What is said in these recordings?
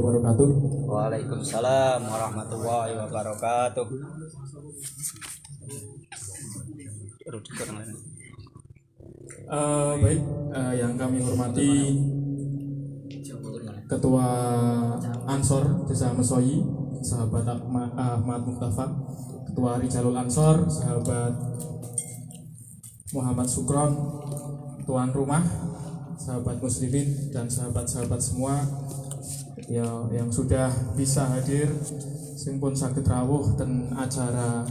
wabarakatuh. Waalaikumsalam warahmatullahi wabarakatuh. Baik, yang kami hormati Ketua Ansor Desa Mesoyi, sahabat Ahmad Mustafa, Ketua Rijalul Ansor, sahabat Muhammad Sukron, tuan rumah, sahabat muslimin dan sahabat-sahabat semua ya, yang sudah bisa hadir simpun saged rawuh dan acara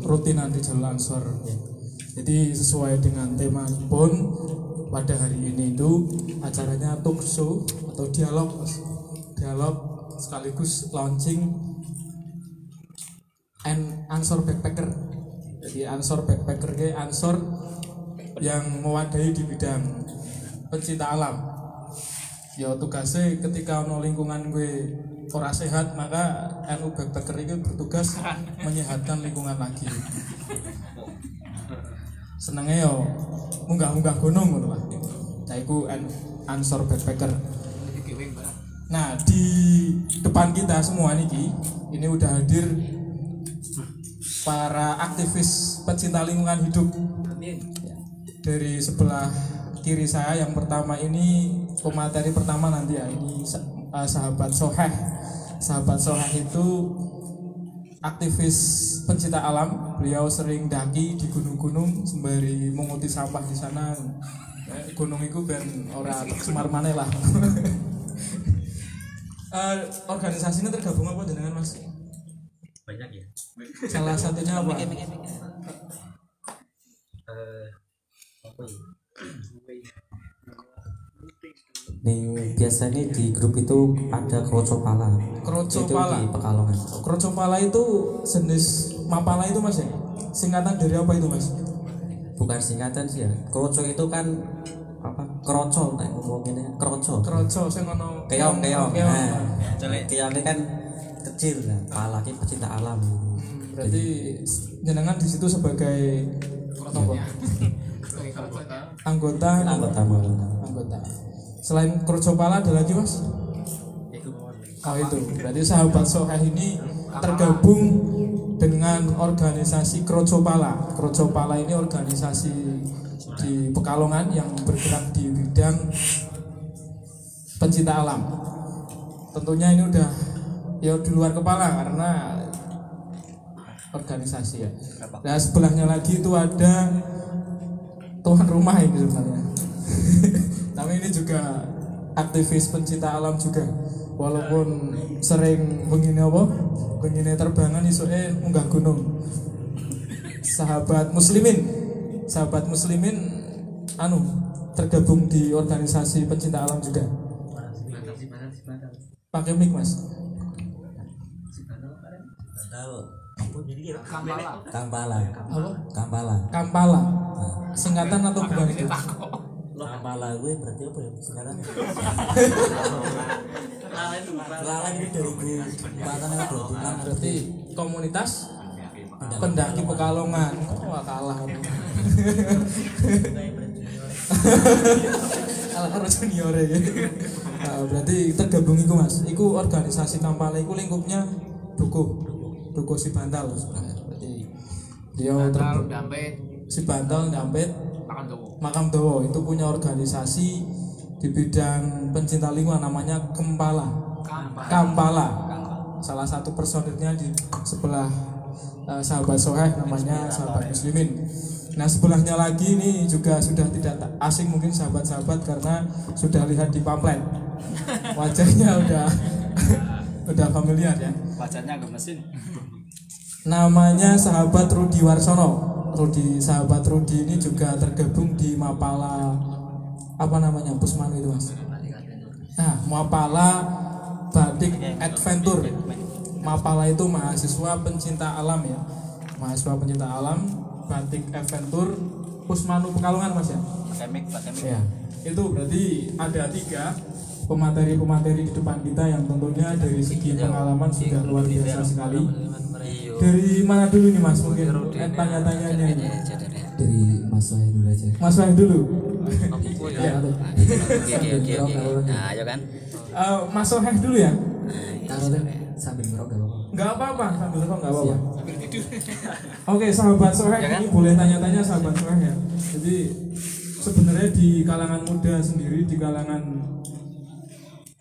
rutinan Rijalul Ansor ya. Jadi sesuai dengan tema pun pada hari ini itu acaranya talk show atau dialog sekaligus launching Ansor Backpacker. Jadi Ansor Backpacker ke Ansor yang mewadahi di bidang pencinta alam. Ya tugasnya ketika ono lingkungan gue ora sehat, maka NU Backpacker itu bertugas menyehatkan lingkungan lagi. Senengnya yo munggah-munggah gunung ngono lah. Nah iku Ansor Backpacker. Nah di depan kita semua ini udah hadir para aktivis pecinta lingkungan hidup. Dari sebelah kiri saya yang pertama ini pemateri pertama nanti ya, ini sahabat Soheh. Sahabat Soheh itu aktivis pencinta alam. Beliau sering daki di gunung-gunung sembari menguti sampah di sana. Gunung itu ben ora semar maneh lah. Organisasinya tergabung apa dengan Mas? Banyak ya. Salah satunya apa? Nih biasanya di grup itu ada kroco pala. Kroco itu pala. Di Pekalongan. Kroco pala itu jenis mapala itu Mas ya? Singkatan dari apa itu Mas? Bukan singkatan sih ya. Kroco itu kan apa? Kroco nek ngomonginnya kroco. Kroco sing ono Keong. Nah, Keongnya kan kecil kan. Pala ki pecinta alam. berarti jenengan di situ sebagai apa? Anggota. Selain Kroco Pala ada lagi Mas? Oh itu, berarti sahabat Soheh ini tergabung dengan organisasi Kroco Pala. Kroco Pala ini organisasi di Pekalongan yang bergerak di bidang pencinta alam. Tentunya ini udah ya di luar kepala karena organisasi ya. Nah sebelahnya lagi itu ada tuan rumah ini sebenarnya. Tapi ini juga aktivis pencinta alam juga. Walaupun sering begini terbangan isuke munggah gunung. Sahabat muslimin tergabung di organisasi pencinta alam juga. Pakai mic Mas. Kampala. Singkatan atau bukan itu? Kampala gue berarti apa ya singkatan? Lalang ini 2004 berarti komunitas pendaki Pekalongan. Wah kalah. Kalah junior ya. Nah, berarti tergabung iku Mas. Iku organisasi Kampala iku lingkupnya Dukuh Sibandal. Berarti dia Sibandal Dampit Makam Dowo itu punya organisasi di bidang pencinta lingkungan namanya Kampala. Salah satu personilnya di sebelah sahabat Soheh namanya sahabat muslimin. Nah sebelahnya lagi ini juga sudah tidak asing mungkin sahabat-sahabat karena sudah lihat di pamflet. Wajahnya udah familiar ya. Wajahnya agak mesin. Namanya sahabat Rudi Warsono. Sahabat Rudi ini juga tergabung di Mapala apa namanya Pusmanu itu Mas? Nah Mapala Batik Adventure. Mapala itu mahasiswa pencinta alam ya. Mahasiswa pencinta alam Batik Adventure Pusmanu Pekalongan Mas ya? Pakai mic. Ya. Itu berarti ada 3 pemateri di depan kita yang tentunya dari segi pengalaman sudah luar biasa sekali. Dari mana dulu nih Mas? Mungkin tanya-tanyanya ini. dari Mas Wahid dulu aja. Mas Wahid dulu. Ya. Oke. Nah, ayo kan. Mas Soheh dulu ya. Taruh deh sambil ngerokok gak apa-apa. Nggak apa-apa, sambil rokok nggak apa-apa. Oke, sahabat Soheh, ini boleh tanya-tanya sahabat Soheh ya. Jadi sebenarnya di kalangan muda sendiri, di kalangan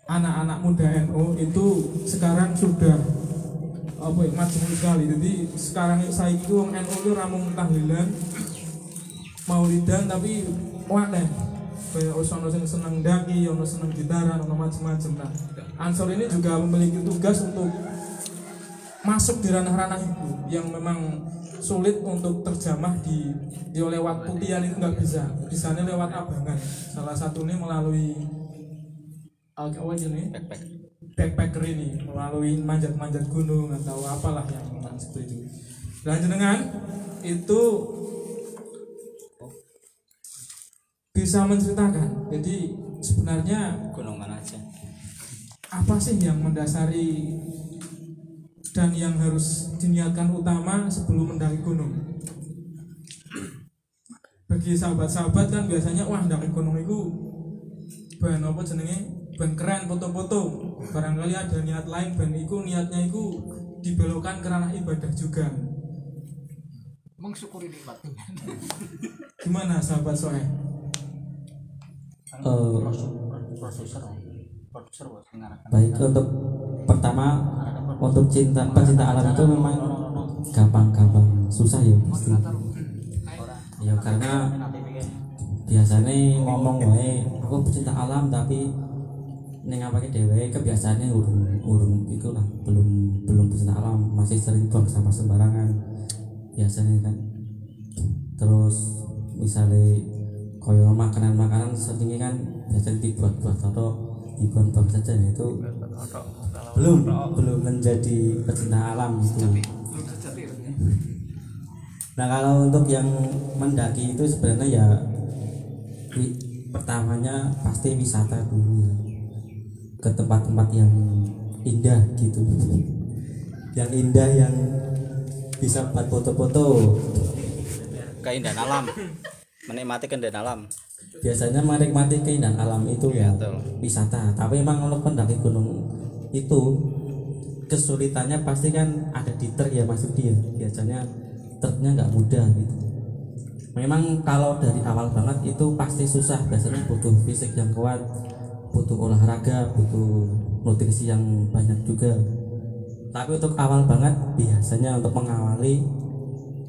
anak-anak muda NU itu sekarang sudah majemuk sekali. Jadi sekarang saya itu wong NU itu ramung tahlilan, maulidan, tapi wadah. Kayak ono yang senang daki, ono senang gitaran, ono macam-macam. Nah, Ansor ini juga memiliki tugas untuk masuk di ranah-ranah itu yang memang sulit untuk terjamah di lewat putihan itu nggak bisa. Di sana lewat abangan. Salah satunya melalui backpacker ini, melalui manjat-manjat gunung atau apalah yang seperti itu. Dan jenengan itu bisa menceritakan. Jadi sebenarnya Gunung mana aja? apa sih yang mendasari dan yang harus diniatkan utama sebelum mendaki gunung? Bagi sahabat-sahabat kan biasanya wah mendaki gunung itu ban apa jenenge? Ban keren foto-foto. Barangkali ada niat lain ban itu niatnya itu dibelokkan ke ranah ibadah juga. Mensyukuri nikmat Tuhan. Gimana sahabat Soheh? Baik, untuk pertama untuk pecinta alam itu memang gampang susah ya pasti. Ya karena biasanya ngomong wae aku pecinta alam tapi ning apake dhewe kebiasaannya urung itulah belum pecinta alam, masih sering buang sampah sembarangan biasanya kan. Terus misalnya koyo makanan seringnya kan biasanya dibuat-buat atau dibuang-buang saja, itu belum menjadi pecinta alam gitu. Nah kalau untuk yang mendaki itu sebenarnya ya pertamanya pasti wisata dulu ya, ke tempat-tempat yang indah gitu, yang indah yang bisa buat foto-foto, Keindahan alam. Menikmati keindahan alam. biasanya menikmati keindahan alam itu ya wisata. Tapi memang untuk pendaki gunung itu kesulitannya pasti kan ada di trek ya masuk dia. Biasanya treknya nggak mudah gitu. Memang kalau dari awal banget itu pasti susah. Biasanya butuh fisik yang kuat, butuh olahraga, butuh nutrisi yang banyak juga. Tapi untuk awal banget biasanya untuk mengawali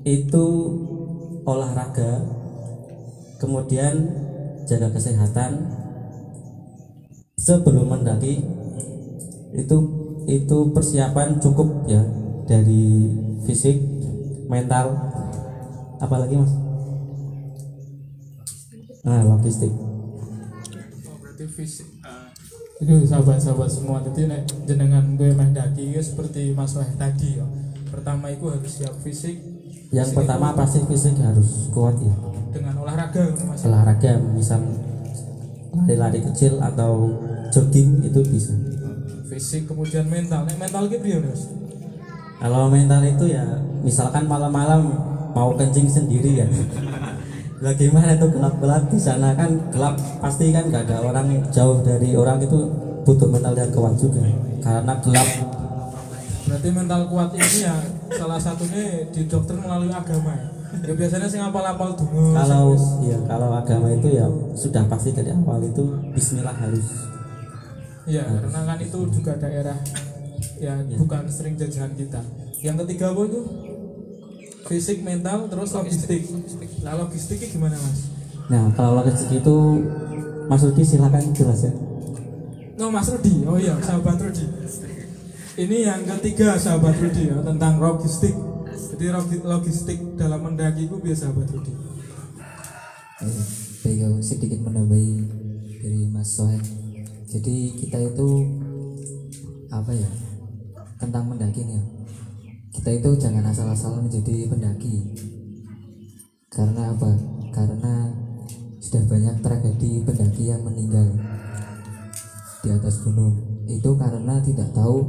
itu olahraga, kemudian jaga kesehatan sebelum mendaki. Itu persiapan cukup ya, dari fisik, mental, apalagi mas? Logistik. Berarti fisik. Itu sahabat-sahabat semua, jadi nek jenengan gue mendaki itu seperti Mas Wah tadi ya. Pertama itu harus siap fisik. Yang pertama pasti fisik harus kuat ya. Dengan olahraga Mas. Olahraga misal lari-lari kecil atau jogging itu bisa. Fisik kemudian mental. Nek mental ki priyo, Mas? Kalau mental itu ya misalkan malam-malam mau kencing sendiri ya. Lah gimana itu gelap-gelap di sana kan gelap, pasti kan gak ada orang, jauh dari orang itu butuh mental yang kuat juga karena gelap. Berarti mental kuat ini ya salah satunya di dokter melalui agama ya. Ya biasanya sing apal-apal donga. Kalau agama itu ya sudah pasti dari awal itu bismillah harus. Iya, karena kan itu juga daerah ya bukan sering jajahan kita. Yang ketiga apa itu? Fisik, mental, terus logistik. Nah logistiknya gimana mas? Nah kalau logistik itu Mas Rudi silakan jelas ya. No Mas Rudi, oh iya sahabat Rudi. Ini yang ketiga sahabat Rudi ya, tentang logistik. Jadi logistik dalam mendaki itu biasa sahabat Rudi. Baik, sedikit menambahi dari Mas Soheh. Jadi kita itu apa ya, tentang mendaki nih ya. Kita itu jangan asal-asalan menjadi pendaki. Karena apa? Karena sudah banyak tragedi pendaki yang meninggal di atas gunung. Itu karena tidak tahu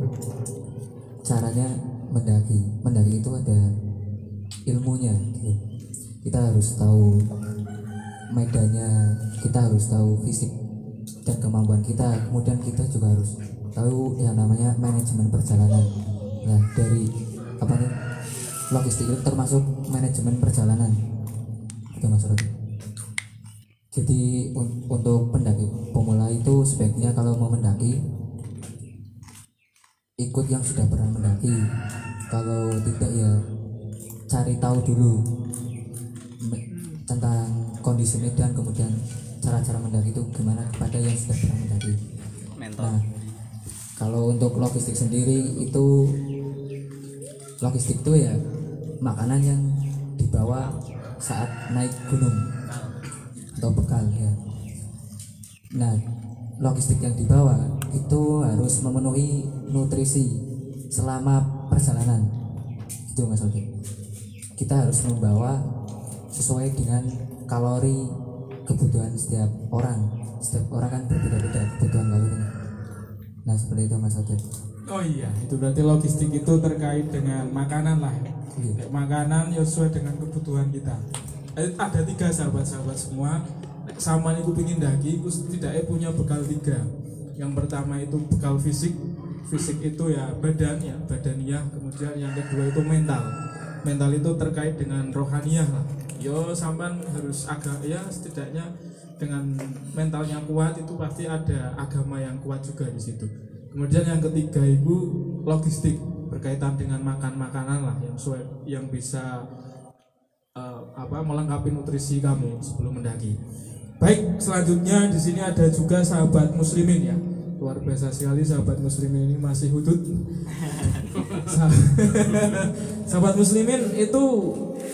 caranya mendaki. Mendaki itu ada ilmunya gitu. Kita harus tahu medannya kita harus tahu fisik dan kemampuan kita, kemudian kita juga harus tahu yang namanya manajemen perjalanan. Nah dari apa nih, logistik itu termasuk manajemen perjalanan itu Mas Rodi. Jadi untuk pendaki pemula itu sebaiknya kalau mau mendaki ikut yang sudah pernah mendaki, kalau tidak ya cari tahu dulu tentang kondisi medan, kemudian cara-cara mendaki itu gimana kepada yang sudah pernah mendaki. Nah kalau untuk logistik sendiri itu, logistik itu ya makanan yang dibawa saat naik gunung atau bekal ya. Nah logistik yang dibawa itu harus memenuhi nutrisi selama perjalanan itu Mas Odi. Kita harus membawa sesuai dengan kalori kebutuhan setiap orang kan berbeda-beda kebutuhan kalorinya. Nah seperti itu Mas Odi. Oh iya, itu berarti logistik itu terkait dengan makanan lah. Iya. Makanan ya sesuai dengan kebutuhan kita. Ada 3 sahabat-sahabat semua. Sama nih pingin daki, aku setidaknya punya bekal 3. Yang pertama itu bekal fisik. Fisik itu ya badaniah. Kemudian yang kedua itu mental. Mental itu terkait dengan rohaniah lah. Yo sampean harus ya setidaknya dengan mentalnya kuat itu pasti ada agama yang kuat juga di situ. Kemudian yang ketiga itu logistik berkaitan dengan makanan lah yang bisa melengkapi nutrisi kamu sebelum mendaki. Baik, selanjutnya di sini ada juga sahabat muslimin ya. Luar biasa sekali sahabat muslimin ini masih hudud. Sahabat muslimin itu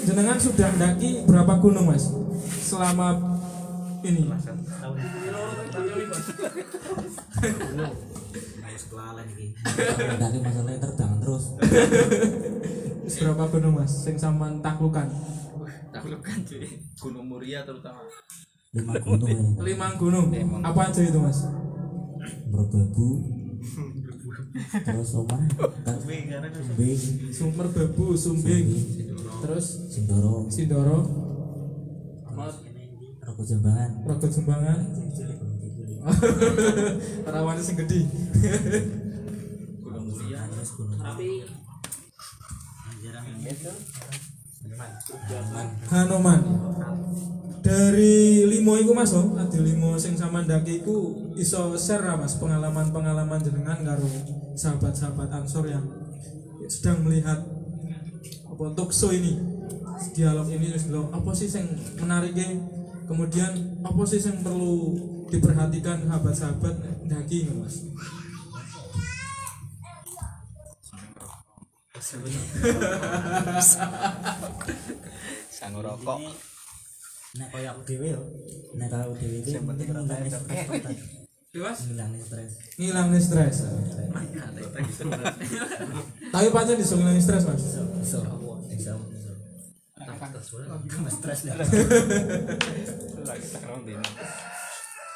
jenengan sudah mendaki berapa gunung Mas? Selama ini. Mendaki masalahnya terdangan terus. Berapa gunung Mas? Sing sampean taklukan? Taklukan cuy. Gunung Muria terutama. 5 gunung ya. 5 gunung. Apa aja itu Mas? Merbabu. Terus omah. Sumbing. Merbabu, Sumbing. Terus Sindoro. Rogo Jambangan. Rawane sing gedhi. Gunung Muria terus Gunung Merapi. Hanoman. Dari 5 iku Mas, ada 5 sing sama ndaki iku iso share Mas pengalaman-pengalaman jenengan karo sahabat-sahabat Ansor yang sedang melihat talkshow ini, dialog ini terus lho, apa sih yang menariknya, kemudian apa sih yang perlu diperhatikan sahabat-sahabat ndaki Mas. Sang rokok. Nek kaya aku dhewe yo. Nek aku dhewe iki Sing penting ngilangin Mas, stres. ngilangin stres. Tapi pancen iso ngilangin stres Mas. Iso. Mas stres ya.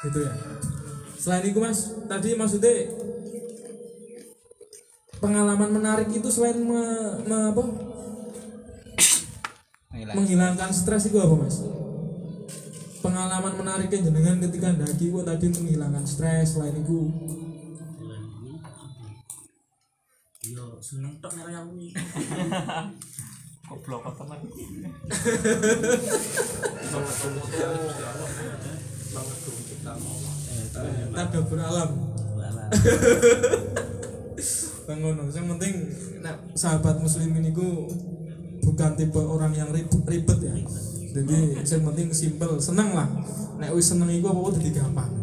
Gitu ya. Selain itu Mas, tadi maksudnya pengalaman menarik itu selain menghilangkan stres itu apa Mas? Pengalaman menariknya jenengan ketika ndaki kok tadi menghilangkan stres, selain itu Yo seneng tok nek aku iki. Goblok teman. tadabbur alam. Bangono, yang penting nah, sahabat muslimin itu bukan tipe orang yang ribet ya. Jadi yang penting simple, senang lah. Nek wis seneng iku apa dadi gampang.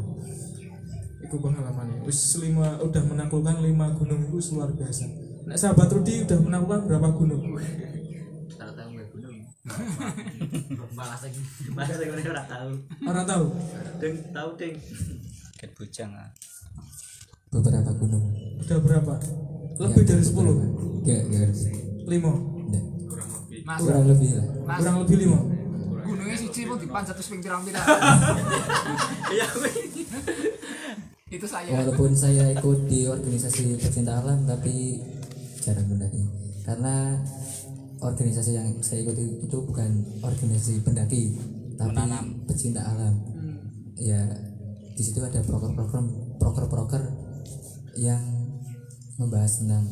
Iku pengalamannya. Wis udah menaklukkan 5 gunung itu luar biasa. Nek sahabat Rudi udah menaklukkan berapa gunung? Tahu gunung. Balas lagi ora tahu. Orang tahu? Tahu ding. Ket bujang ah. Beberapa gunung. Udah berapa? Lebih dari 10? Enggak. 5? Enggak. Mas, Kurang lebih lah. Kurang lebih 5? gunungnya siji pun dipanjat terus ping pirang-pirang. Iya. Itu saya. Walaupun saya ikut di organisasi pecinta alam tapi jarang mendaki. Karena organisasi yang saya ikuti itu bukan organisasi pendaki, tapi menanam. pecinta alam. Ya di situ ada proker yang membahas tentang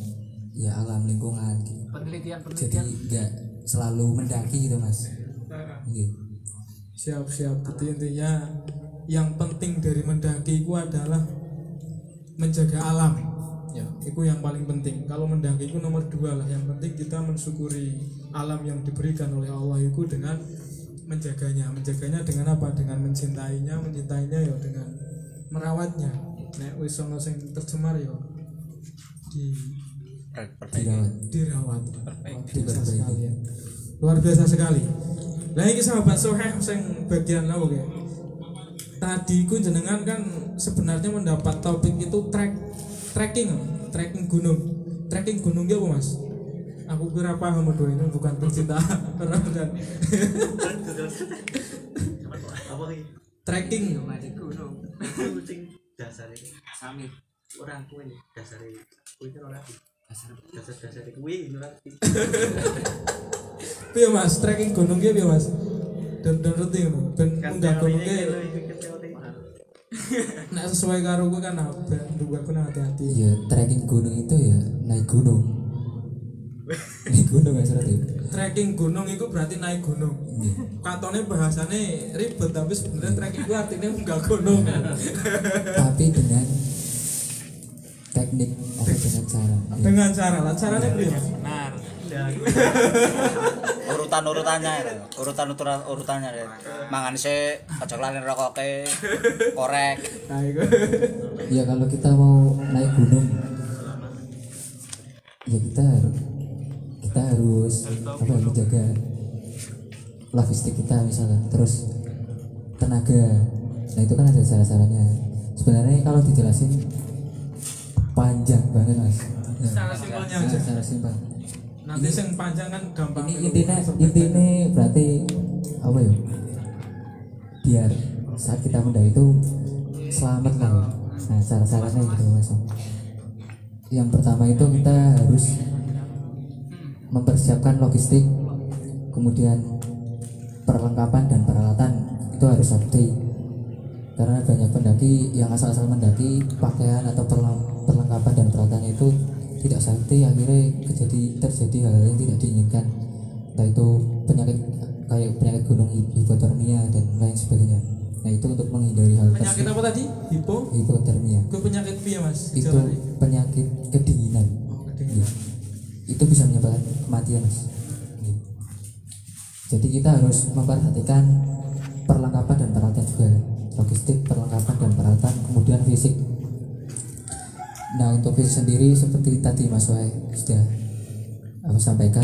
ya alam lingkungan gitu. Jadi Penelitian. nggak selalu mendaki gitu mas. Gitu. Siap. Jadi intinya yang penting dari mendaki itu adalah menjaga alam. Ya, itu yang paling penting. Kalau mendaki itu nomor 2 lah. Yang penting kita mensyukuri alam yang diberikan oleh Allah itu dengan menjaganya. Menjaganya dengan apa? Dengan mencintainya ya dengan merawatnya. Nek wis ono sing tercemar ya dirawat. Biasa sekali ya. Luar biasa sekali. Nah ini sahabat Soheh sing bagian apa ya? Tadi ku jenengan kan sebenarnya mendapat topik itu trekking gunung. Trekking gunungnya apa mas? Aku kira paham modul ini bukan pencinta orang kan. Trekking gunung. Dasar Samir orang kuwi dasar kuwi ora ngerti. Dasar kuwi ora ngerti. piye mas, trekking gunung ki piye mas? Dan rutin ngono. Ben munggah gunung ki nek sesuai karo kuwi kan dua aku hati-hati. Ya trekking gunung itu ya naik gunung. Naik gunung mas berarti. Trekking gunung itu berarti naik gunung. Katone bahasane ribet tapi sebenarnya trekking itu artinya munggah gunung. Tapi dengan teknik atau dengan cara. Dengan cara lah, caranya piye mas? Benar. urutannya ya. Mangan sik, aja lali rokoke, korek. Nah itu. Ya kalau kita mau naik gunung, ya kita harus menjaga logistik kita misalnya, terus tenaga. Nah itu kan ada cara-caranya. Sebenarnya kalau dijelasin panjang banget mas. Secara simpelnya aja. Secara simpel. Nanti yang panjang kan gampang. Ini intinya berarti apa ya? Biar saat kita mendaki itu selamat lah. Nah cara-caranya gitu mas. Yang pertama itu kita harus mempersiapkan logistik, kemudian perlengkapan dan peralatan itu harus safety. Karena banyak pendaki yang asal-asal mendaki pakaian atau perlengkapan dan peralatannya itu tidak safety, akhirnya terjadi hal-hal yang tidak diinginkan, entah itu penyakit kayak penyakit gunung hipotermia dan lain sebagainya. Nah itu untuk menghindari hal Penyakit apa tadi? hipotermia. Itu penyakit piye mas? Itu Jalani. penyakit kedinginan. Oh, kedinginan. Itu bisa menyebabkan kematian mas. Jadi kita harus memperhatikan perlengkapan dan peralatan juga, logistik, perlengkapan dan peralatan, kemudian fisik. Nah untuk fisik sendiri seperti tadi Mas Wai sudah sampaikan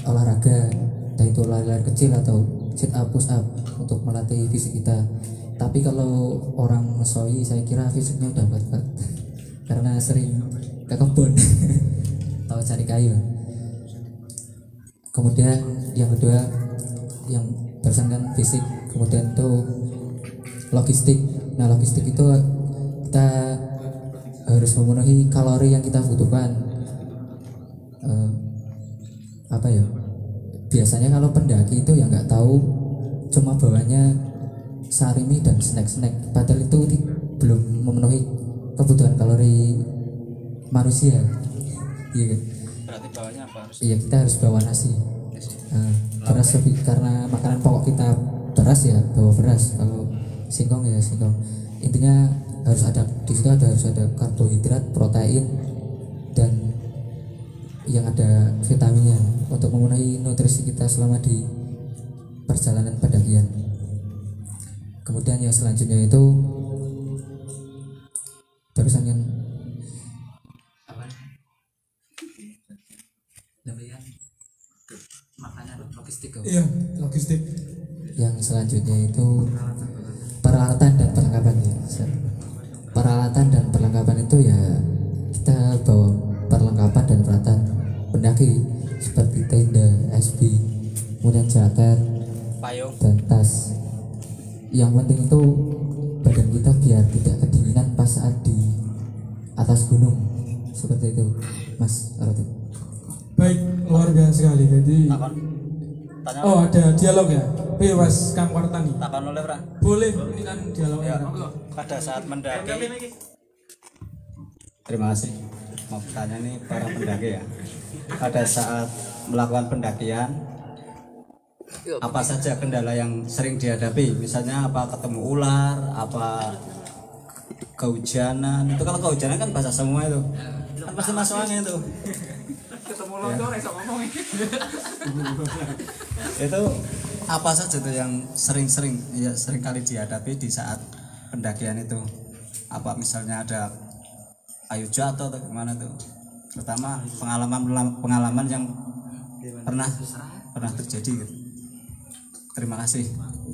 olahraga, entah itu lari-lari kecil atau sit up, push up untuk melatih fisik kita. Tapi kalau orang Soi saya kira fisiknya udah kuat karena sering ke kebun atau cari kayu. Kemudian yang kedua yang bersangkutan fisik, kemudian itu logistik. Nah logistik itu kita harus memenuhi kalori yang kita butuhkan. Biasanya kalau pendaki itu yang nggak tahu cuma bawanya sarimi dan snack, padahal itu belum memenuhi kebutuhan kalori manusia. Iya kan? Berarti bawahnya apa harus? Iya kita harus bawa nasi. Beras karena makanan pokok kita beras ya, bawa beras. Kalau singkong ya singkong. Intinya harus ada di situ harus ada karbohidrat, protein dan yang ada vitaminnya untuk memenuhi nutrisi kita selama di perjalanan pendakian. Kemudian yang selanjutnya itu barusan yang makanan logistik. Iya, logistik. Yang selanjutnya itu peralatan dan perlengkapan ya. Peralatan dan perlengkapan itu ya kita bawa perlengkapan dan peralatan pendaki seperti tenda, SB, kemudian jaket, Payung. dan tas. Yang penting itu badan kita biar tidak kedinginan pas saat di atas gunung. Seperti itu, Mas Roti. Baik, luar biasa sekali. Jadi tanya. Oh, ada dialog ya? Mas Kang Wartani. Takon oleh ora? Boleh, ini kan dialog. Ya, pada saat mendaki. Terima kasih. Mau bertanya nih para pendaki ya. Pada saat melakukan pendakian, apa saja kendala yang sering dihadapi? Misalnya apa ketemu ular, apa kehujanan? Itu kalau kehujanan kan bahasa semua itu. Kan pasti masuk angin itu. Ketemu londo iso ngomong. Itu apa saja tuh yang sering kali dihadapi di saat pendakian itu? Apa misalnya ada kayu jatuh atau gimana tuh? Pertama pengalaman yang pernah terjadi gitu. Terima kasih.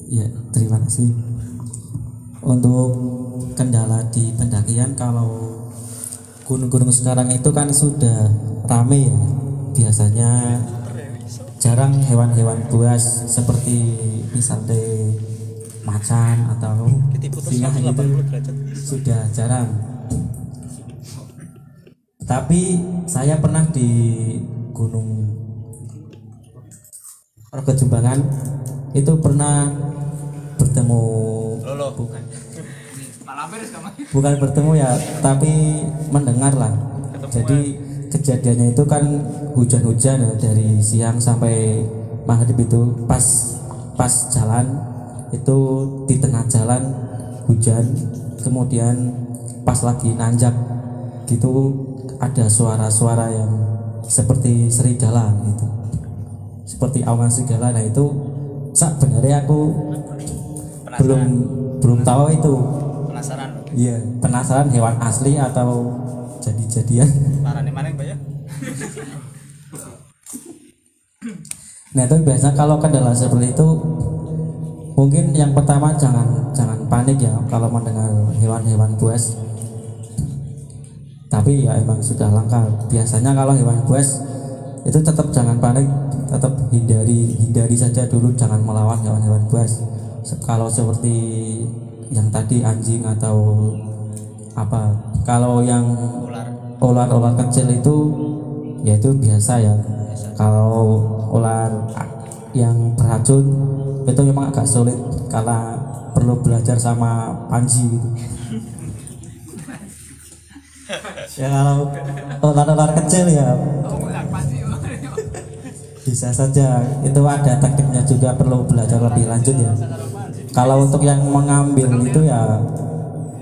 Ya, terima kasih. Untuk kendala di pendakian, kalau gunung-gunung sekarang itu kan sudah rame ya. Biasanya jarang hewan-hewan buas seperti misalnya macan atau singa itu sudah jarang. Tapi saya pernah di Gunung Kejumbangan itu pernah bertemu bukan bertemu ya, tapi mendengar lah. Jadi kejadiannya itu kan hujan-hujan ya, dari siang sampai maghrib itu pas jalan itu di tengah jalan hujan, kemudian pas lagi nanjak gitu ada suara-suara yang seperti serigala gitu, seperti awangan serigala. Nah itu sebenarnya aku belum tahu itu. Penasaran? Iya, penasaran hewan asli atau jadi-jadian. Parane maneh Mbak ya. Nah itu biasanya kalau kendala seperti itu, mungkin yang pertama jangan panik ya kalau mendengar hewan-hewan buas. Tapi ya emang sudah langka. Biasanya kalau hewan buas itu tetap jangan panik, tetap hindari saja dulu, jangan melawan hewan-hewan buas. Kalau seperti yang tadi anjing atau apa, kalau yang ular kecil itu ya itu biasa ya. Kalau ular yang beracun itu memang agak sulit karena perlu belajar sama Panji gitu. Ya kalau ular kecil ya bisa saja, itu ada tekniknya juga, perlu belajar lebih lanjut ya. Kalau untuk yang mengambil itu ya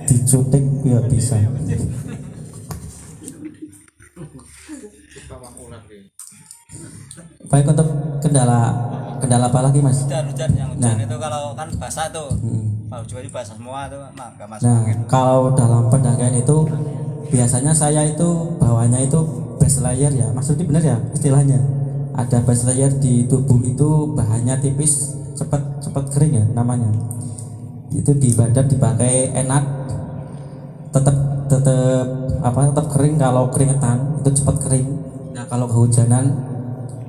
dicutik ya bisa. Baik, untuk kendala apa lagi Mas? Hujan yang hujan itu kalau kan basah tuh, kalau juga basah semua tuh nggak masuk angin. Kalau dalam pendakian itu biasanya saya itu bawahnya itu base layer ya, maksudnya benar ya istilahnya. Ada base layer di tubuh itu, bahannya tipis, cepat kering ya namanya. Itu di badan dipakai enak, tetap kering. Kalau keringetan itu cepat kering. Nah kalau kehujanan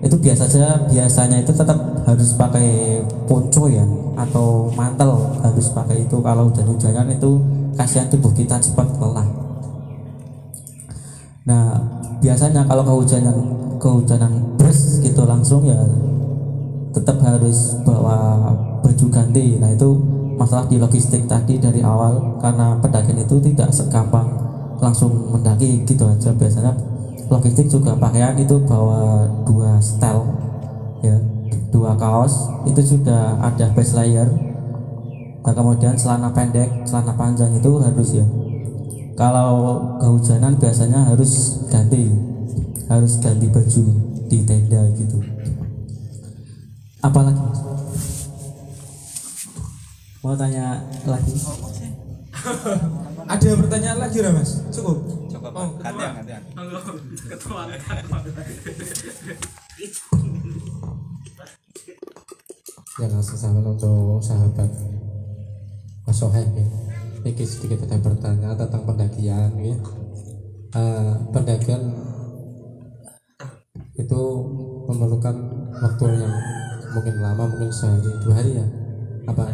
itu biasanya itu tetap harus pakai ponco ya, atau mantel harus pakai itu. Kalau hujan-hujanan itu kasihan tubuh kita cepat lelah. Nah biasanya kalau kehujanan bres gitu langsung ya tetap harus bawa baju ganti. Nah itu masalah di logistik tadi dari awal, karena pendakian itu tidak segampang langsung mendaki gitu aja. Biasanya logistik juga pakaian itu bawa 2 setel ya, 2 kaos itu sudah ada base layer. Nah kemudian celana pendek, celana panjang itu harus ya. Kalau kehujanan biasanya harus ganti baju di tenda gitu. Apalagi mau tanya lagi? Ada pertanyaan lagi ya Mas? Cukup. Gantian. Ya langsung sama untuk sahabat Mas Soheb ya. Ini sedikit ada bertanya tentang pendakian ya. Pendakian itu memerlukan waktu yang mungkin lama, mungkin sehari 2 hari ya. Apa?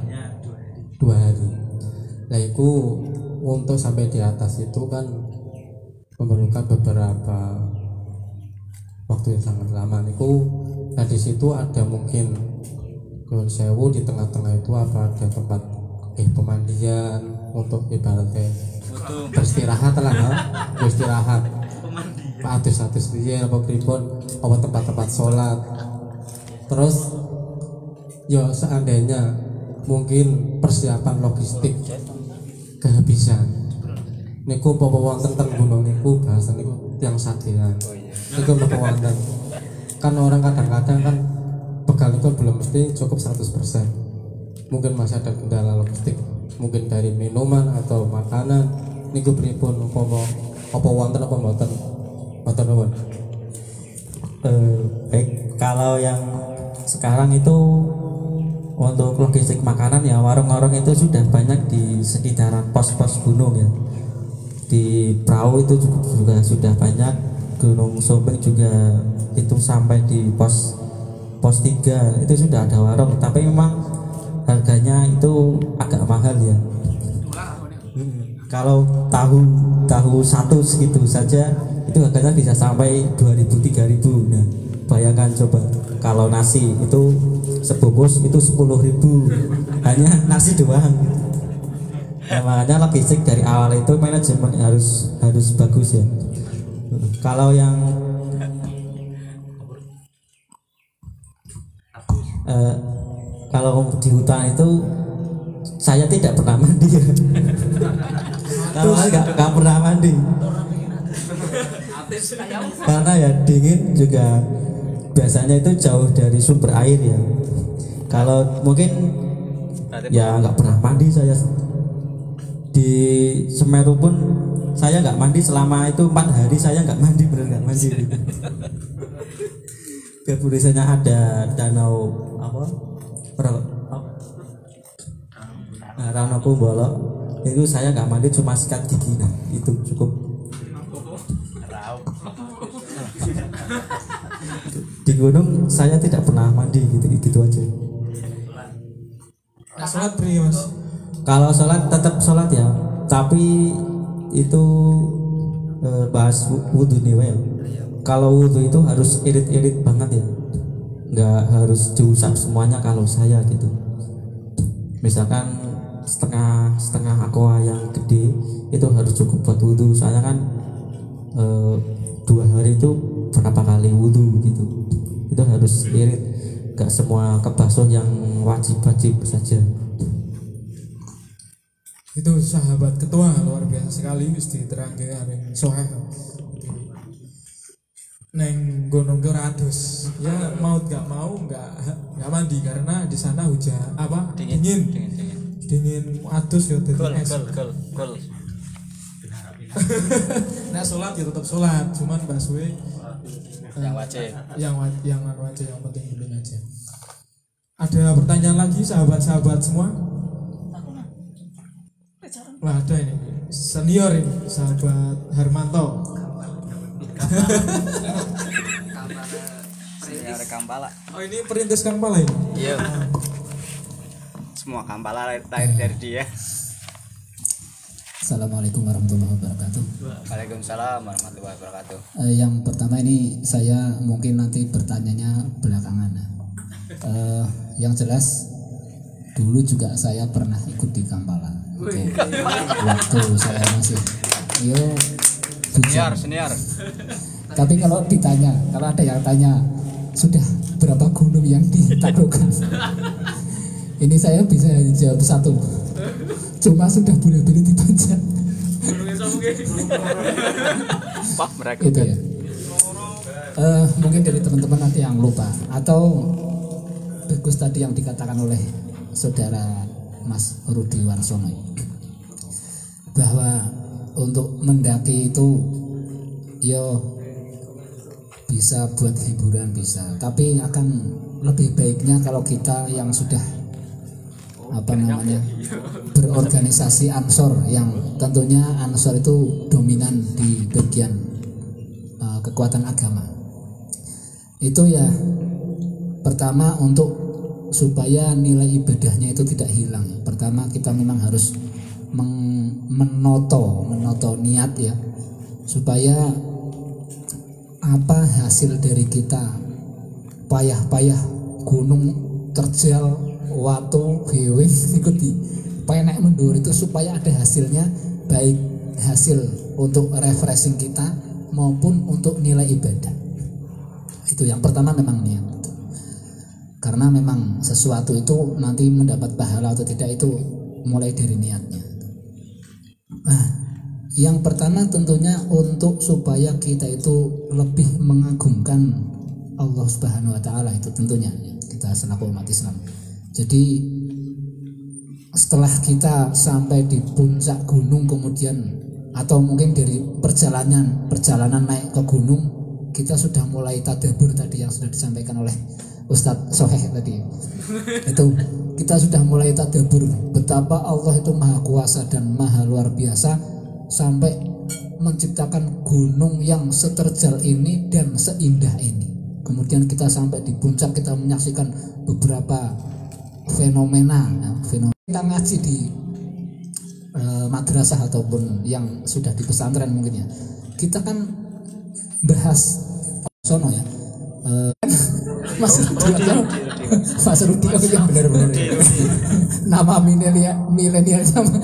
2 hari. Nah itu untuk sampai di atas itu kan memerlukan beberapa waktu yang sangat lama. Niku Nah di situ ada mungkin Nyuwun sewu di tengah-tengah itu apa ada tempat pemandian untuk ibaratnya beristirahat lah, beristirahat. Pak atus piye apa pripun, apa tempat-tempat sholat. Terus ya seandainya mungkin persiapan logistik kehabisan niku apa wonten teng gunung niku bahasa niku yang sadean niku apa wonten kan orang kadang-kadang kan bekal itu belum mesti cukup 100%, mungkin masih ada kendala logistik mungkin dari minuman atau makanan niku pripun apa wonten apa mboten nuwun. Baik, kalau yang sekarang itu untuk logistik makanan ya warung-warung itu sudah banyak di sekitaran pos-pos gunung ya. Di perahu itu juga sudah banyak, Gunung Sumbing juga itu sampai di pos 3 itu sudah ada warung, tapi memang harganya itu agak mahal ya. Kalau tahu satu segitu saja itu harganya bisa sampai 2.000-3.000. Nah, bayangkan coba kalau nasi itu sebungkus itu 10.000 hanya nasi doang. Nah, makanya logistik dari awal itu manajemen harus bagus ya. Kalau yang kalau di hutan itu saya tidak pernah mandi ya. Kalau nggak pernah mandi karena ya dingin juga, biasanya itu jauh dari sumber air ya. Kalau mungkin ya nggak pernah mandi saya. Di Semeru pun saya nggak mandi selama itu 4 hari, saya nggak mandi, bener nggak mandi gitu. Biasanya ada danau apa? Rano Kumbolok itu saya nggak mandi, cuma sikat gigi, nah itu cukup. Di gunung saya tidak pernah mandi gitu aja. Nah, sholat beri mas. Kalau sholat tetap sholat ya, tapi itu bahas wudhu nih well. Kalau wudhu itu harus irit-irit banget ya, nggak harus diusap semuanya kalau saya gitu. Misalkan setengah aqua yang gede itu harus cukup buat wudhu. Soalnya kan 2 hari itu berapa kali wudhu gitu, itu harus irit, nggak semua kebasuh yang wajib saja. Itu sahabat ketua luar biasa sekali, wis diterangke areng soheh. Neng Gunung Keratus ya mau nggak mandi karena di sana hujan apa dingin atus ya dadi es. Nah sholat ya tetap sholat, cuman baswe yang wajib yang penting aja. Ada pertanyaan lagi sahabat-sahabat semua? Wah ada ini senior ini sahabat Hermanto. Senior Kampala. Oh ini perintis Kampala ini? Iya. Semua Kampala lahir dari dia. Assalamualaikum warahmatullahi wabarakatuh. Waalaikumsalam warahmatullahi wabarakatuh. Yang pertama ini saya mungkin nanti bertanyanya belakangan. Yang jelas dulu juga saya pernah ikut di Kampala. Oke. Waktu saya masih senior. Tapi kalau ada yang tanya sudah berapa gunung yang ditaklukkan, ini saya bisa jawab 1. Cuma sudah bulan-bulan dipanjat. Wah, mereka gitu ya. Mungkin dari teman-teman nanti yang lupa atau bagus tadi yang dikatakan oleh saudara Mas Rudi Warsono bahwa untuk mendaki itu bisa buat hiburan bisa, tapi akan lebih baiknya kalau kita yang sudah berorganisasi Ansor, yang tentunya Ansor itu dominan di bagian kekuatan agama. Itu ya pertama untuk supaya nilai ibadahnya itu tidak hilang. Pertama kita memang harus menoto niat ya, supaya apa hasil dari kita payah-payah gunung terjal watu geweng iku penek mundur itu supaya ada hasilnya, baik hasil untuk refreshing kita maupun untuk nilai ibadah. Itu yang pertama memang niat. Karena memang sesuatu itu nanti mendapat pahala atau tidak itu mulai dari niatnya. Nah, yang pertama tentunya untuk supaya kita itu lebih mengagungkan Allah Subhanahu wa taala, itu tentunya kita selaku umat Islam. Jadi setelah kita sampai di puncak gunung kemudian atau mungkin dari perjalanan naik ke gunung, kita sudah mulai tadabbur tadi yang sudah disampaikan oleh Ustadz Soheh tadi. Itu kita sudah mulai tadabbur betapa Allah itu maha kuasa dan maha luar biasa sampai menciptakan gunung yang seterjal ini dan seindah ini. Kemudian kita sampai di puncak, kita menyaksikan beberapa fenomena. Kita ngaji di madrasah ataupun yang sudah di pesantren mungkin ya, kita kan bahas sono ya. Mas Rudi oh iya benar-benar nama milenial sama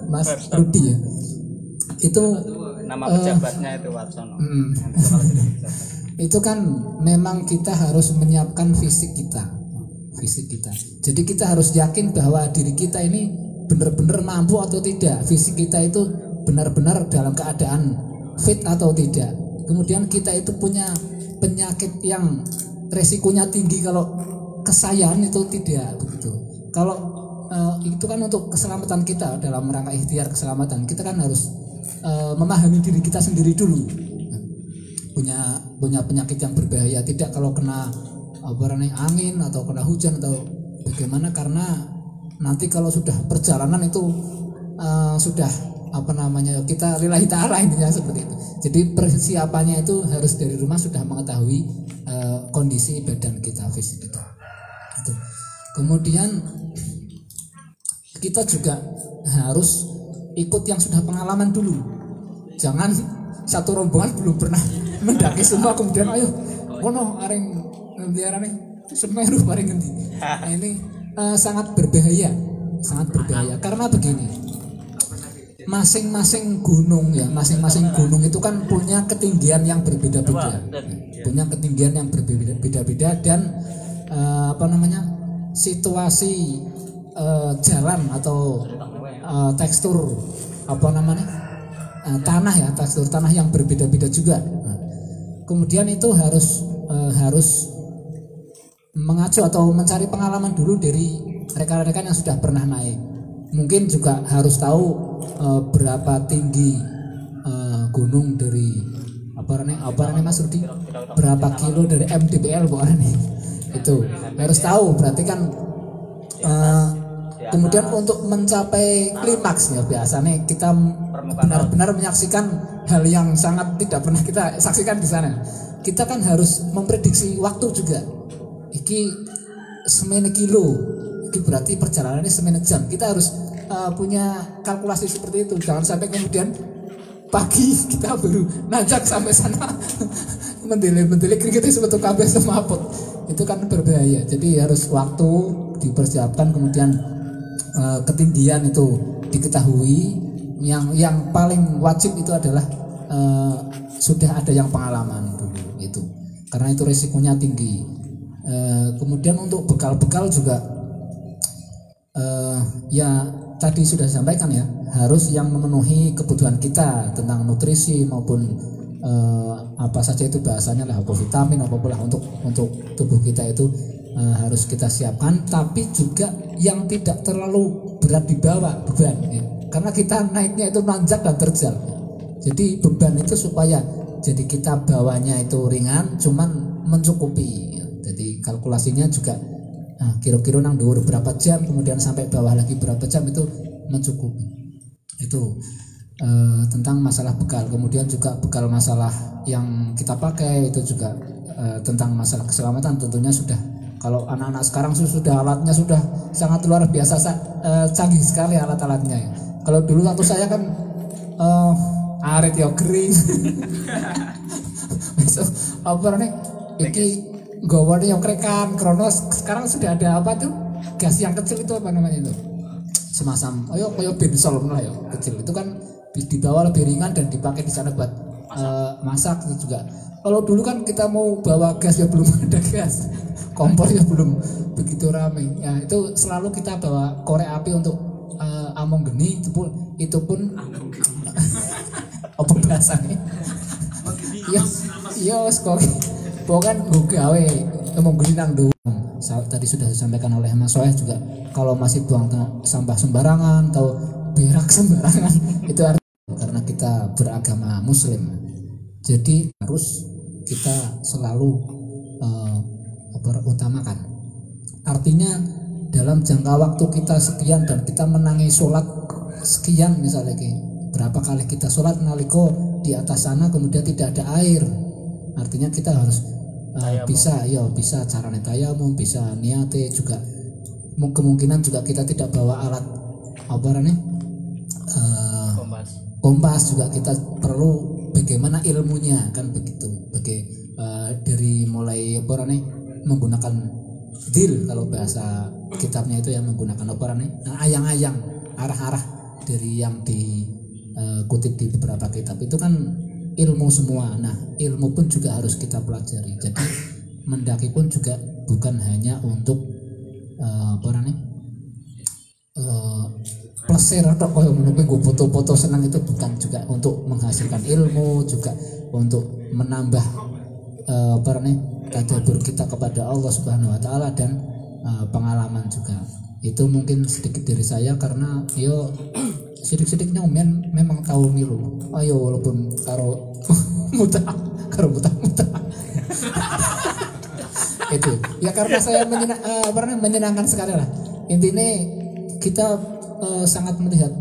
Mas Rudi ya, itu nama pejabatnya itu Warsono. Itu kan memang kita harus menyiapkan fisik kita. Jadi kita harus yakin bahwa diri kita ini benar-benar mampu atau tidak, fisik kita itu benar-benar dalam keadaan fit atau tidak. Kemudian kita itu punya penyakit yang resikonya tinggi kalau kesayangan itu tidak begitu. Kalau itu kan untuk keselamatan kita, dalam rangka ikhtiar keselamatan kita kan harus memahami diri kita sendiri dulu. Punya penyakit yang berbahaya tidak kalau kena angin atau kena hujan atau bagaimana, karena nanti kalau sudah perjalanan itu sudah kita lillahi ta'ala intinya seperti itu. Jadi persiapannya itu harus dari rumah sudah mengetahui kondisi badan kita, fisik kita itu. Kemudian kita juga harus ikut yang sudah pengalaman dulu. Jangan satu rombongan belum pernah mendaki semua kemudian ayo kono areng ngendiarane Semeru bareng ngendi. Nah, ini sangat berbahaya karena begini. Masing-masing gunung itu kan punya ketinggian yang berbeda-beda. Dan situasi jalan atau tekstur tekstur tanah yang berbeda-beda juga. Kemudian itu harus mengacu atau mencari pengalaman dulu dari rekan-rekan yang sudah pernah naik. Mungkin juga harus tahu berapa tinggi gunung dari Mas Rudi, berapa kilo dari MDPL itu harus tahu. Berarti kan kemudian untuk mencapai klimaksnya biasanya kita benar-benar menyaksikan hal yang sangat tidak pernah kita saksikan di sana. Kita kan harus memprediksi waktu juga. Iki semene kilo, iki berarti perjalanannya semene jam. Kita harus punya kalkulasi seperti itu. Jangan sampai kemudian pagi kita baru nanjak sampai sana mendelik kita sebetulnya kabeh semaput. Itu kan berbahaya. Jadi harus waktu dipersiapkan, kemudian ketinggian itu diketahui. Yang paling wajib itu adalah sudah ada yang pengalaman dulu itu, karena itu risikonya tinggi. Kemudian untuk bekal-bekal juga ya tadi sudah disampaikan ya, harus yang memenuhi kebutuhan kita tentang nutrisi maupun apa saja itu bahasanya lah, apa vitamin apa pula untuk tubuh kita itu harus kita siapkan, tapi juga yang tidak terlalu berat dibawa beban ya. Karena kita naiknya itu nanjak dan terjal. Jadi beban itu supaya jadi kita bawanya itu ringan cuman mencukupi. Jadi kalkulasinya juga kira-kira nang dhuwur berapa jam, kemudian sampai bawah lagi berapa jam itu mencukupi. Itu tentang masalah bekal. Kemudian juga bekal masalah yang kita pakai itu juga tentang masalah keselamatan tentunya sudah. Kalau anak-anak sekarang sudah alatnya sudah sangat luar biasa canggih sekali alat-alatnya ya. Kalau dulu waktu saya kan arit ya kering. Iki gowo yang krekan kronos. Sekarang sudah ada apa tuh? Gas yang kecil itu apa namanya itu? Semacam kayak bensol lah ya, kecil. Itu kan dibawa lebih ringan dan dipakai di sana buat masak itu juga. Kalau dulu kan kita mau bawa gas ya belum ada gas, kompor ya belum begitu ramai. Ya itu selalu kita bawa korek api untuk among geni itu pun apa bahasanya? Iya, kok bukan gawe among geni nang dulu. Tadi sudah disampaikan oleh Mas Soeh juga, kalau masih buang sampah sembarangan atau berak sembarangan itu artinya karena kita beragama Muslim. Jadi harus kita selalu utamakan. Artinya dalam jangka waktu kita sekian dan kita menangi sholat sekian, misalnya berapa kali kita sholat naliko di atas sana kemudian tidak ada air, artinya kita harus bisa carane tayamum, bisa niate juga. Kemungkinan juga kita tidak bawa alat kompas juga, kita perlu bagaimana ilmunya kan begitu. Dari mulai menggunakan dil, kalau bahasa kitabnya itu yang menggunakan ayang-ayang, arah-arah dari yang dikutip di beberapa kitab itu kan ilmu semua. Nah, ilmu pun juga harus kita pelajari. Jadi mendaki pun juga bukan hanya untuk plesir atau kalau menunggu foto-foto senang, itu bukan, juga untuk menghasilkan ilmu, juga untuk menambah tadabbur kita kepada Allah Subhanahu wa taala dan pengalaman juga. Itu mungkin sedikit dari saya karena sidik-sidiknya memang tahu milu. Walaupun karo muta itu ya karena saya menyenangkan sekali lah. Intinya kita sangat melihat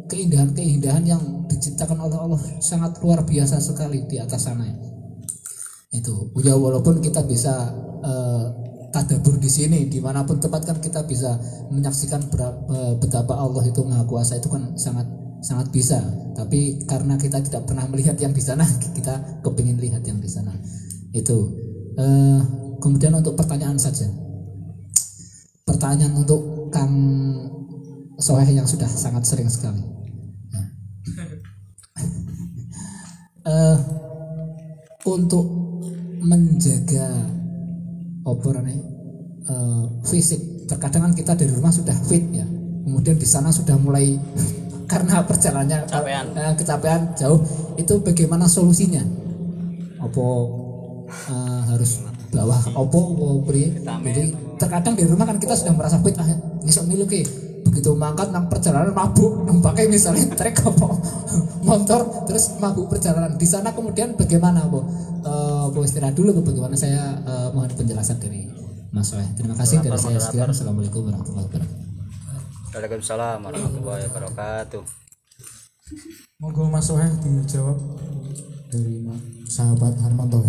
keindahan yang diciptakan oleh Allah, sangat luar biasa sekali di atas sana. Itu ya, walaupun kita bisa tadabbur di sini dimanapun tempat kan kita bisa menyaksikan betapa Allah itu maha kuasa, itu kan sangat bisa. Tapi karena kita tidak pernah melihat yang di sana, kita kepingin lihat yang di sana. Itu kemudian untuk pertanyaan saja, pertanyaan untuk Kang Soeh yang sudah sangat sering sekali. Untuk menjaga fisik, terkadang kan kita dari rumah sudah fit ya, kemudian di sana sudah mulai karena perjalanannya kecapean jauh, itu bagaimana solusinya? Harus bawa jadi terkadang di rumah kan kita sudah merasa fit, ngisok milu begitu mangkat nang perjalanan mabuk, pakai misalnya trek motor terus mabuk perjalanan di sana, kemudian bagaimana istirahat dulu bagaimana? Saya mohon penjelasan dari Mas Soeh. Terima kasih dari saya sekian. Assalamualaikum warahmatullahi wabarakatuh. Waalaikumsalam warahmatullahi wabarakatuh. Monggo Mas Soeh dijawab dari sahabat Harmanto.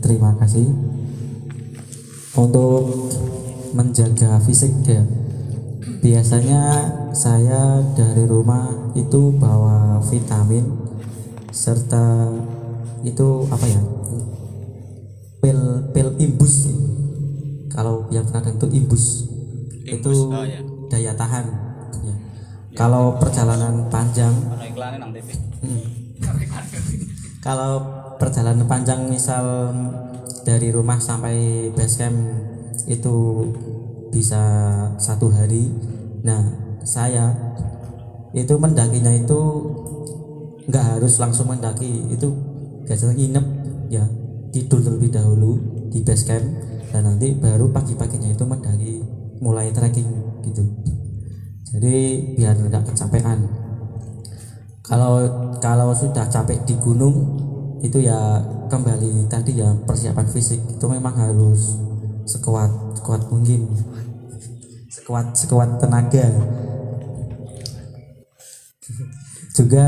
Terima kasih. Untuk menjaga fisik ya, biasanya saya dari rumah itu bawa vitamin serta itu pil imbus. Kalau yang kadang itu imbus itu daya tahan ya. Kalau perjalanan panjang, kalau perjalanan panjang misal dari rumah sampai base camp itu bisa 1 hari. Nah, saya itu mendakinya itu nggak harus langsung mendaki, itu biasanya nginep ya, tidur terlebih dahulu di base camp dan nanti baru pagi-paginya itu mendaki, mulai trekking gitu. Jadi biar nggak kecapean. Kalau sudah capek di gunung itu ya kembali tadi ya, persiapan fisik itu memang harus sekuat mungkin, sekuat tenaga. Juga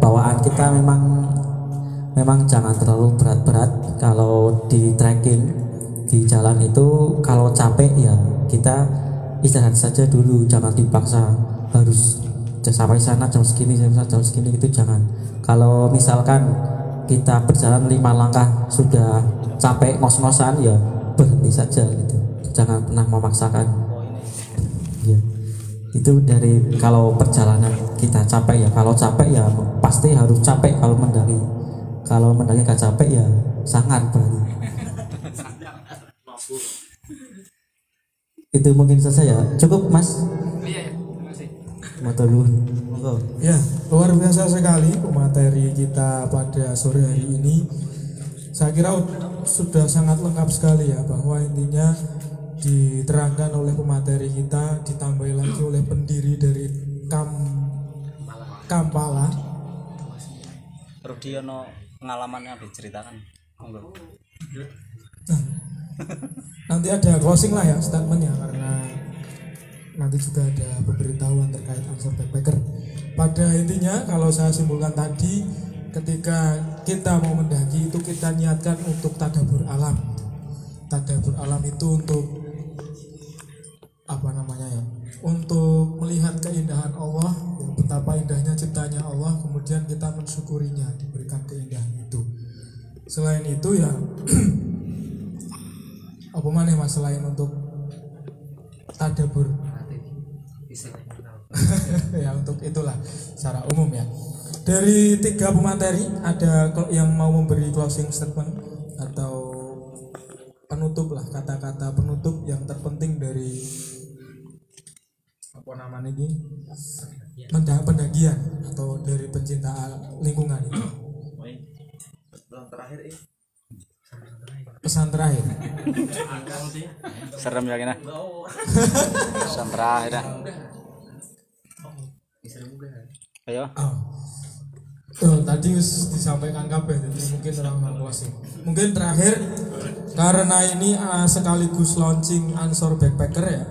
bawaan kita memang jangan terlalu berat-berat. Kalau di trekking di jalan itu kalau capek ya kita istirahat saja dulu, jangan dipaksa harus sampai sana jam segini itu jangan. Kalau misalkan kita berjalan 5 langkah sudah capek ngos-ngosan ya berhenti saja gitu. Jangan pernah memaksakan. Ya. Itu dari kalau perjalanan kita capek ya. Kalau capek ya pasti harus capek kalau mendaki. Kalau mendaki gak capek ya sangat berarti. Itu mungkin saja ya. Cukup Mas. Iya, terima kasih. Motor dulu. Monggo. Ya, luar biasa sekali materi kita pada sore hari ini. Saya kira sudah sangat lengkap sekali ya, bahwa intinya diterangkan oleh pemateri kita, ditambah lagi oleh pendiri dari Kampala. Rudi ono pengalaman yang diceritakan. Monggo. Nanti ada closing lah ya statementnya, karena nanti juga ada pemberitahuan terkait answer backpacker. Pada intinya kalau saya simpulkan tadi, ketika kita mau mendaki itu kita niatkan untuk tadabbur alam. Tadabbur alam itu untuk apa namanya ya? Untuk melihat keindahan Allah, ya, betapa indahnya ciptanya Allah, kemudian kita mensyukurinya diberikan keindahan itu. Selain itu ya apa mana Mas selain untuk tadabbur? Ya untuk itulah secara umum ya. Dari 3 pemateri ada yang mau memberi closing statement atau penutup lah, kata-kata penutup yang terpenting dari apa namanya ini pendakian atau dari pencinta lingkungan itu. Pesan terakhir. Serem ya kena. Pesan terakhir dah. Ayo. Tadi disampaikan kabeh, jadi mungkin orang closing. Mungkin terakhir, karena ini sekaligus launching Ansor Backpacker ya,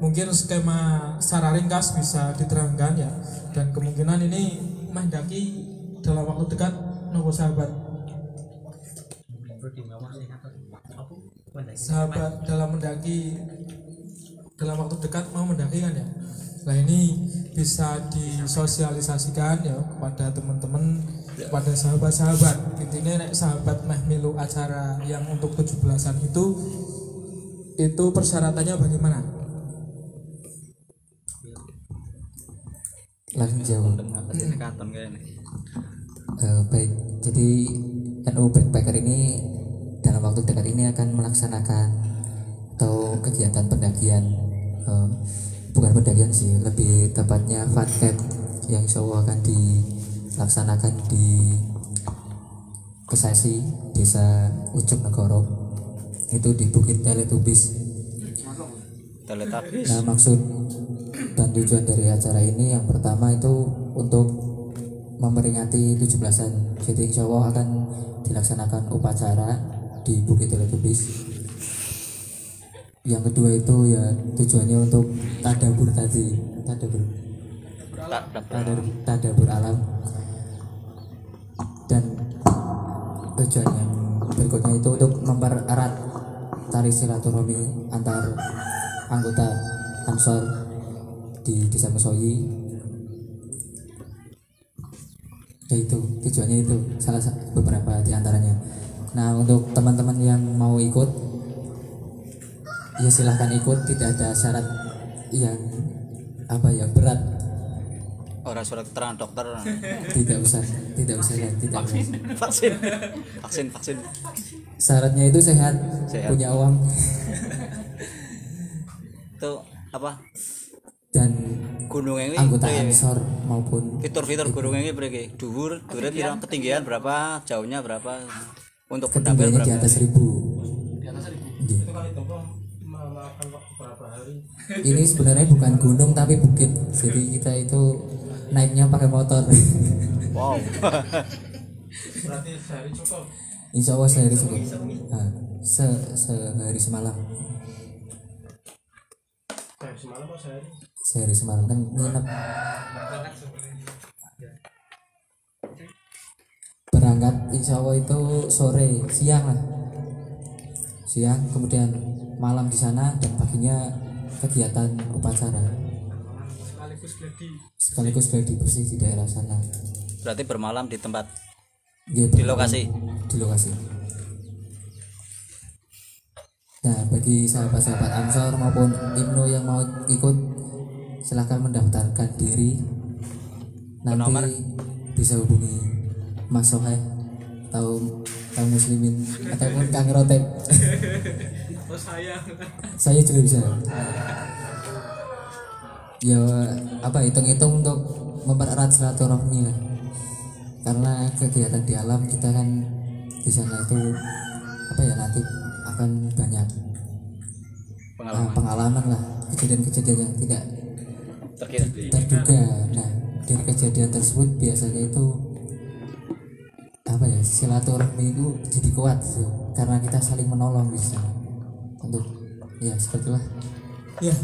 mungkin skema secara ringkas bisa diterangkan ya, dan kemungkinan ini mendaki dalam waktu dekat, nopo sahabat dalam mendaki dalam waktu dekat mau mendaki kan ya. Nah ini bisa disosialisasikan ya kepada teman-teman, kepada sahabat-sahabat. Intinya nek sahabat meh milu acara yang untuk 17-an itu persyaratannya bagaimana? Langsung jawab. Baik, jadi NU Backpacker ini dalam waktu dekat ini akan melaksanakan atau kegiatan pendakian, bukan pendakian sih, lebih tepatnya fun camp yang insya Allah akan dilaksanakan di Kesasi, Desa Ujung Negoro, itu di Bukit Teletubis. Nah maksud dan tujuan dari acara ini yang pertama itu untuk memperingati 17-an. Jadi insya Allah akan dilaksanakan upacara di Bukit Teletubis. Yang kedua itu ya tujuannya untuk tadabbur tadi, tadabbur alam. Dan tujuan yang berikutnya itu untuk mempererat tali silaturahmi antar anggota Ansor di Desa Mesoyi. Ya itu tujuannya, itu salah beberapa di antaranya. Nah untuk teman-teman yang mau ikut ya silahkan ikut, tidak ada syarat yang apa ya berat. Orang surat keterangan dokter. Tidak usah ya, tidak vaksin. Syaratnya itu sehat. Punya uang. Itu apa? Dan gunung ini anggota Ansor maupun fitur gunung ini berapa? Dhuwur, durnya ketinggian berapa, jauhnya berapa? Untuk ketinggiannya di atas 1000. Itu kali topo memakan waktu berapa hari? Ini sebenarnya bukan gunung tapi bukit. Jadi kita itu naiknya pakai motor. Wow. Berarti sehari cukup. Insya Allah sehari cukup. Nah, sehari semalam. Semalam apa sehari? Sehari semalam kan nginep. Berangkat insya Allah itu siang lah. Siang kemudian malam di sana dan paginya kegiatan upacara. Sekaligus gladi bersih di daerah sana. Berarti bermalam di tempat Nggih, di lokasi. di lokasi. Nah, bagi sahabat-sahabat Ansor maupun Ibnu yang mau ikut, silahkan mendaftarkan diri. Nanti Nomor? bisa hubungi Mas Sohe atau kaum muslimin ataupun Kang Rotek. Oh Saya juga bisa. Ya apa, hitung-hitung untuk mempererat silaturahmi lah. Karena kegiatan di alam kita kan di sana itu apa ya, nanti akan banyak pengalaman lah, kejadian-kejadian yang tidak terduga. Nah, dari kejadian tersebut biasanya itu apa ya, silaturahmi itu jadi kuat sih, karena kita saling menolong di sana. Untuk ya seperti itulah. Ya,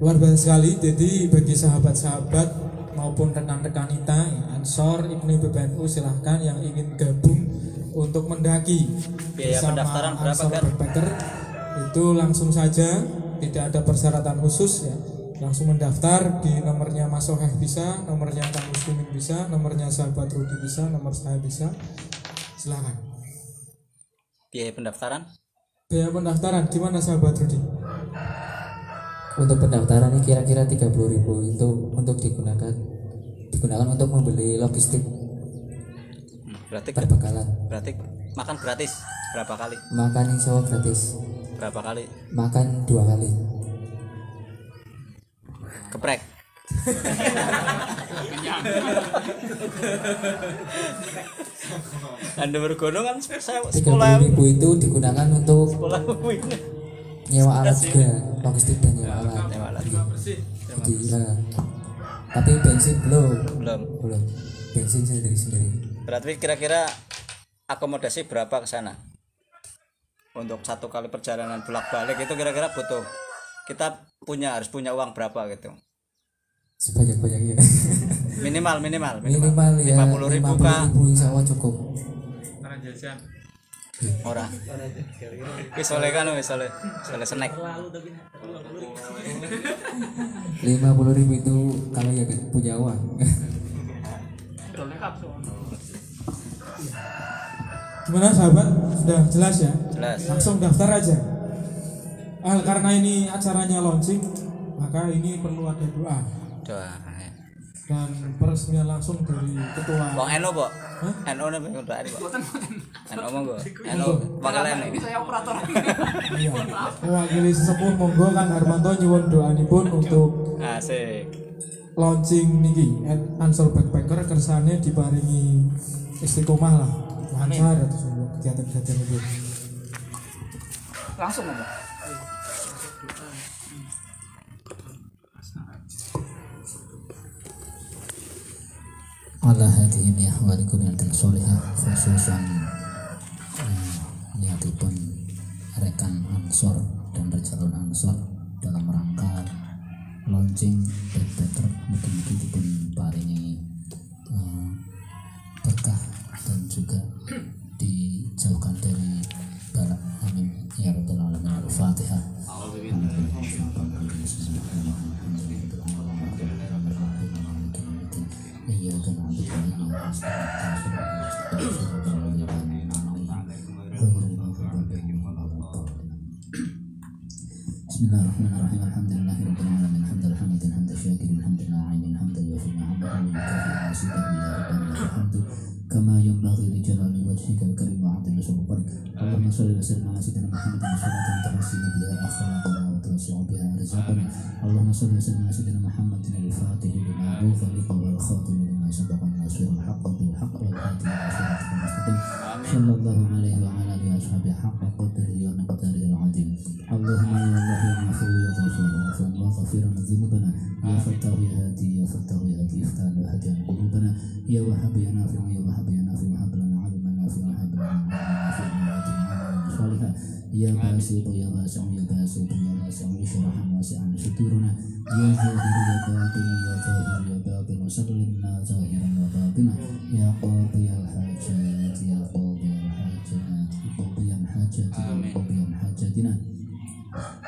luar biasa sekali. Jadi bagi sahabat-sahabat maupun rekan-rekan kita Ansor Ibnu PBNU, silahkan yang ingin gabung untuk mendaki Biaya bersama pendaftaran berapa, Ansor kan? Backpacker itu langsung saja, tidak ada persyaratan khusus ya. Langsung mendaftar di nomornya Mas Soheh bisa, nomornya Kang Muslimin bisa, nomornya sahabat Rudi bisa, nomor saya bisa. Silahkan. Biaya pendaftaran Biaya pendaftaran gimana sahabat Rudi? Untuk pendaftaran ini kira-kira 30.000 itu untuk digunakan untuk membeli logistik berarti perbekalan. berarti makan gratis berapa kali? Makan insya Allah gratis. Berapa kali? Makan 2 kali. Geprek. Anda bergono kan saya 30.000 sekolah itu digunakan untuk sekolah nyewa alat juga, logistik dan nyewa alat. Nyewa alat. Jadi tapi bensin belum. Belum. Bensin sendiri. Berarti kira-kira akomodasi berapa ke sana? Untuk 1 kali perjalanan bolak-balik itu kira-kira butuh, kita harus punya uang berapa gitu? Sebanyak-banyaknya. Minimal Ya 50.000 kah? 50.000 insya Allah cukup. Karena jajan. Ora. Wis oleh kan wis oleh snack. 50.000 itu kalau ya punya uang. Gimana sahabat? Sudah jelas ya? Jelas. Langsung daftar aja. Karena ini acaranya launching, maka ini perlu ada doa Doa. dan peresmian langsung dari ketua. Wong NU, Pak. NU ne doa iki, Pak. NU monggo. NU bakal ini. Iya. Mewakili sesepuh monggo Kang Harmanto nyuwun doanipun untuk Asik. launching niki Ansor Backpacker, kersane diparingi istiqomah lah, lancar atau semua kegiatan-kegiatan itu. Langsung aja. Allah hadhihi ahwalikum yang solihah, khususan niatipun rekan Ansor dan calon Ansor dalam rangka launching backpacker, mugi-mugi dipun paringi berkah dan juga dijauhkan dari balak, amin ya rabbal alamin. Al-Fatihah. Bismillahirrahmanirrahim. Alhamdulillahirabbil alamin. Hamdan hamidan hamdan syakirin hamdan na'imin hamdan yufi ni'amahu wa yukafi masidahu ya rabbana lakal hamdu kama yanbaghi li jalali wajhikal karim wa 'azimi sultanik. Allahumma shalli wa sallim ala sayyidina Muhammadin salatan tuhassinu biha akhlaqana wa tuwasi'u biha arzaqana. Allahumma shalli wa sallim ala sayyidina Muhammadin al-fatih lima ughliqa wal khatim lima sabaqa nasirul haqqi bil haqqi wal hadi ila siratal mustaqim. Sallallahu alaihi wa ala alihi wa sahbihi haqqa qadrihi wa miqdarihi al-'azim. Allahumma ya Allah ya Afu ya Ghafur wa'afan wa ghafiran dzunubana ya Fattahu ya Hadi ya Fattahu ya Hadi iftah wa hadiyan qulubana ya Wahhab ya Nafi' ya Wahhab ya Nafi' wa hab lana 'ilman nafi'an wa hab lana 'ilman nafi'an wa atina salihah ya Basit ya Basit ya Basit ya Basit ishrah wasi'an sudurana ya Zahir ya Batin ya Zahir ya Batin wa sallimna zahiran wa batina ya qadiyal hajat ya qadiyal hajat qadiyal hajat qadiyal hajatina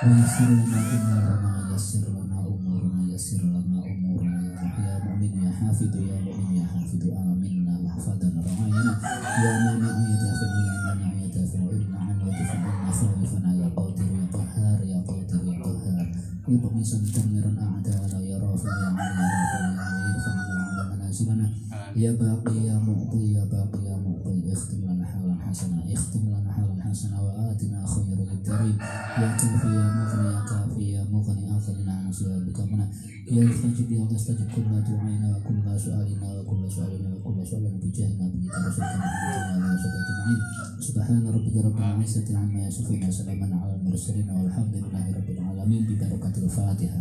yassir lana umurana yassir lana umurana yassir lana umurana ya mu'min ya hafidhu ya mu'min ya hafidhu aminna wa hafadana ra'ayana ya جميع يدافع عنا يدافع عنا عن ودفع عنا خوفنا يا قادر يا قهار يا قادر يا قهار يطمس دمر أعداءنا يا رافع يا علي يا رافع يا علي ارفع عنا منازلنا يا باقي يا معطي يا باقي يا معطي اختم لنا حالا حسنا اختم لنا حالا حسنا وآتنا خير الدارين يا كافي يا مغني يا كافي يا مغني أغننا عن سؤالك منا يا استجب يا استجب كل دعائنا وكل سؤالنا وكل سؤالنا وكل سؤال بجاهنا بك رسولك محمد وعلى أجمعين سبحان ربك رب العزة عما يصفون وسلام على المرسلين والحمد لله رب العالمين ببركة الفاتحة.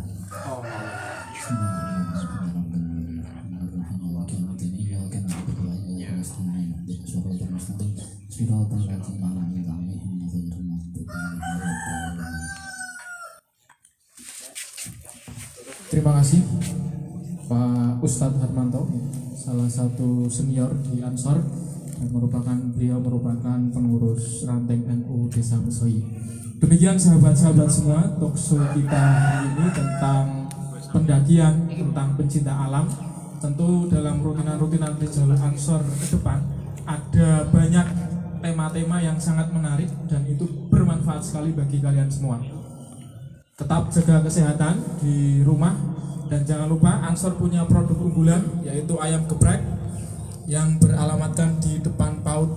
بسم الله الرحمن الرحيم إياك نعبد وإياك نستعين اهدنا الصراط المستقيم صراط الذين أنعمت عليهم غير المغضوب عليهم ولا الضالين. Terima kasih Pak Ustadz Harmanto, salah satu senior di Ansor dan beliau merupakan pengurus ranting NU Desa Mesoi. Demikian sahabat-sahabat semua, talkshow kita hari ini tentang pendakian, tentang pencinta alam. Tentu dalam rutinan-rutinan di jalur Ansor ke depan ada banyak tema-tema yang sangat menarik dan itu bermanfaat sekali bagi kalian semua. Tetap jaga kesehatan di rumah dan jangan lupa Ansor punya produk unggulan yaitu ayam geprek yang beralamatkan di depan PAUD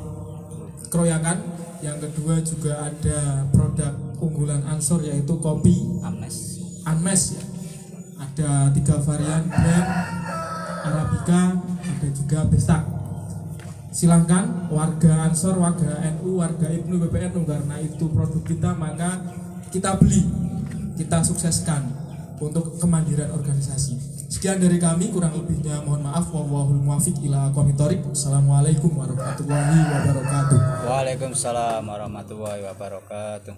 Kroyakan. Yang kedua juga ada produk unggulan Ansor yaitu kopi Anmes ya. Ada 3 varian blend Arabica, ada juga Bestak. Silahkan warga Ansor, warga NU, warga Ibnu BPNU, karena itu produk kita maka kita beli, kita sukseskan untuk kemandirian organisasi. Sekian dari kami, kurang lebihnya mohon maaf. Wallahul muwaffiq ila aqwamit thoriq. Assalamualaikum warahmatullahi wabarakatuh. Waalaikumsalam warahmatullahi wabarakatuh.